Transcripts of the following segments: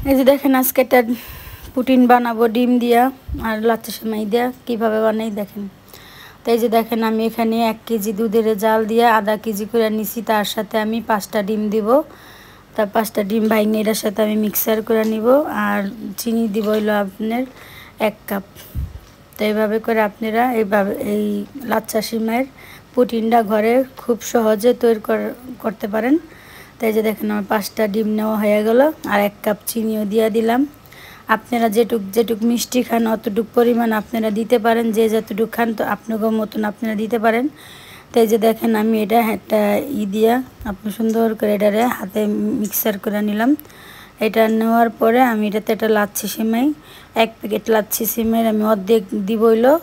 এই যে দেখেন আজকে একটা পুটিন বানাবো ডিম দিয়া আর লাচ্ছা সেমাই দিয়া কীভাবে বানাই দেখেন। তো এই যে দেখেন আমি এখানে 1 কেজি দুধের জাল দিয়ে আধা কেজি করে নিছি, তার সাথে আমি 5টা ডিম দিব। তার 5টা ডিম ভাঙিয়ে এটার সাথে আমি মিক্সার করে নিব, আর চিনি দিব হইলো আপনার 1 কাপ। তো এইভাবে করে আপনারা এইভাবে এই লাচ্ছা সেমাইয়ের পুটিনটা ঘরে খুব সহজে তৈরি করতে পারেন। তাই যে দেখেন আমার 5টা ডিম নেওয়া হয়ে গেল, আর 1 কাপ চিনিও দিয়ে দিলাম। আপনারা যেটুক মিষ্টি খান অতটুক পরিমাণ আপনারা দিতে পারেন, যে যতটুক খান তো আপনাদের মতন আপনারা দিতে পারেন। তাই যে দেখেন আমি এটা একটা দিয়া আপনি সুন্দর করে এটারে হাতে মিক্সার করে নিলাম। এটা নেওয়ার পরে আমি এটাতে একটা লাচ্ছি সেমাই 1 প্যাকেট লাচ্ছি সেমাইয়ের আমি অর্ধেক দিব হইলো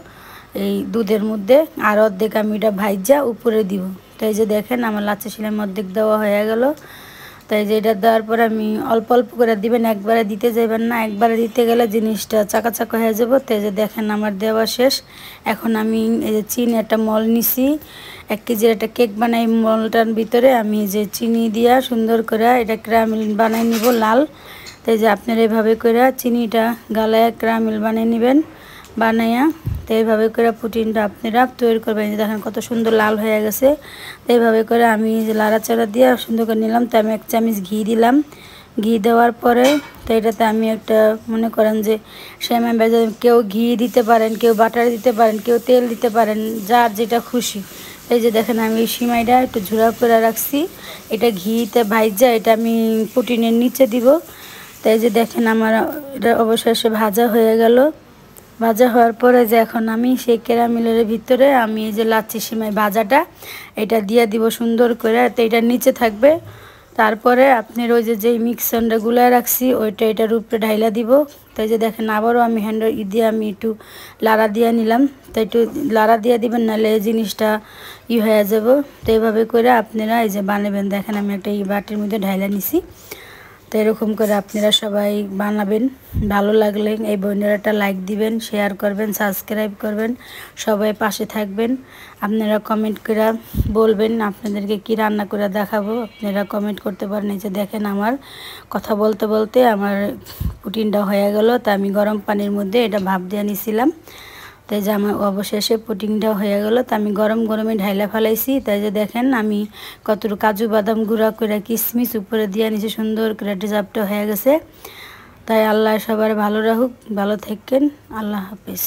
এই দুধের মধ্যে, আর অর্ধেক আমি এটা ভাইজা উপরে দিব। তাই যে দেখেন আমার লাচ্ছি সেমাই অর্ধেক দেওয়া হয়ে গেল। তাই যে এটা দেওয়ার পর আমি অল্প অল্প করে দিবেন, একবারে দিতে যাবেন না, একবারে দিতে গেলে জিনিসটা চাকা হয়ে যাব। তাই যে দেখেন আমার দেওয়া শেষ। এখন আমি এই যে চিনি একটা মল নিছি, 1 কেজির একটা কেক বানাই, মলটার ভিতরে আমি যে চিনি দিয়া সুন্দর করে এটা ক্যারামেল বানাই নিব লাল। তাই যে আপনারা এইভাবে করে চিনিটা গালায় ক্যারামেল বানিয়ে নেবেন, বানাইয়া তো এইভাবে করে পুটিনটা আপনারা তৈরি করবেন। দেখেন কত সুন্দর লাল হয়ে গেছে। তো এইভাবে করে আমি লাড়াচাড়া দিয়ে সুন্দর করে নিলাম। তো আমি 1 চামচ ঘি দিলাম। ঘি দেওয়ার পরে তো এটাতে আমি একটা মনে করেন যে সেমাই ভেজে কেউ ঘি দিতে পারেন, কেউ বাটার দিতে পারেন, কেউ তেল দিতে পারেন, যার যেটা খুশি। এই যে দেখেন আমি এই সেমাইটা একটু ঝুরা করে রাখছি, এটা ঘিতে ভাইজা এটা আমি পুটিনের নিচে দিব। তাই যে দেখেন আমার এটা অবশেষে ভাজা হয়ে গেল। ভাজা হওয়ার পরে যে এখন আমি সেই ক্যারামেলের ভিতরে আমি এই যে লাচ্ছি সেমাই ভাজাটা এটা দিয়ে দিব সুন্দর করে। তো এটার নিচে থাকবে। তারপরে আপনার ওই যে যেই মিক্সারটা গুলায় রাখছি ওইটা এটার উপরে ঢাইলা দিব। তাই যে দেখেন আবারও আমি হ্যান্ডেল দিয়ে আমি একটু লাড়া দিয়ে নিলাম। তো একটু লাড়া দিয়ে দিবেন, নাহলে এই জিনিসটা হয়ে যাব। তো এইভাবে করে আপনারা এই যে বানাবেন। দেখেন আমি একটা বাটির মধ্যে ঢাইলা নিছি। তো এরকম করে আপনারা সবাই বানাবেন। ভালো লাগলে এই বোনেরাটা লাইক দিবেন, শেয়ার করবেন, সাবস্ক্রাইব করবেন, সবাই পাশে থাকবেন। আপনারা কমেন্ট করে বলবেন আপনাদেরকে কি রান্না করে দেখাবো, আপনারা কমেন্ট করতে পারেন। এই যে দেখেন আমার কথা বলতে বলতে আমার পুটিনটা হয়ে গেল। তা আমি গরম পানির মধ্যে এটা ভাপ দিয়ে নিছিলাম। তাই যে আমার অবশেষে পুটিংটা হয়ে গেল। তো আমি গরমে ঢাইলা ফেলাইছি। তাই যে দেখেন আমি কতটুকু কাজু বাদাম গুঁড়া করে কিশমিশ উপরে দিয়ে নিচে সুন্দর করে ডেজার্টটা হয়ে গেছে। তাই আল্লাহ সবার ভালো রাখুক, ভালো থাকেন, আল্লাহ হাফেজ।